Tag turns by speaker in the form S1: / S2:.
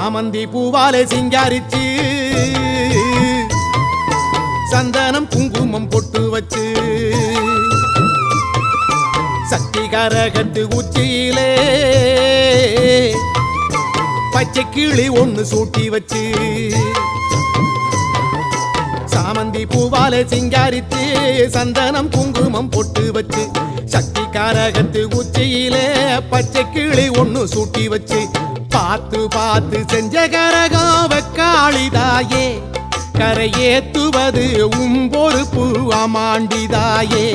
S1: சாமந்தி பூவாலே சிங்காரிச்சு சந்தனம் குங்குமம் பொட்டு வச்சு சக்தி கரகத்து உச்சியிலே பச்சை கிளி ஒண்ணு சூட்டி வச்சு சாமந்தி பூவாலே சிங்காரித்து சந்தனம் குங்குமம் பொட்டு வச்சு சக்தி கரகத்து உச்சியிலே பச்சை கிளி ஒண்ணு சூட்டி வச்சு பார்த்து பார்த்து செஞ்ச கரகம் வெக்காளிதாயே கரையேத்துவது பொறுப்பு அமாண்டிதாயே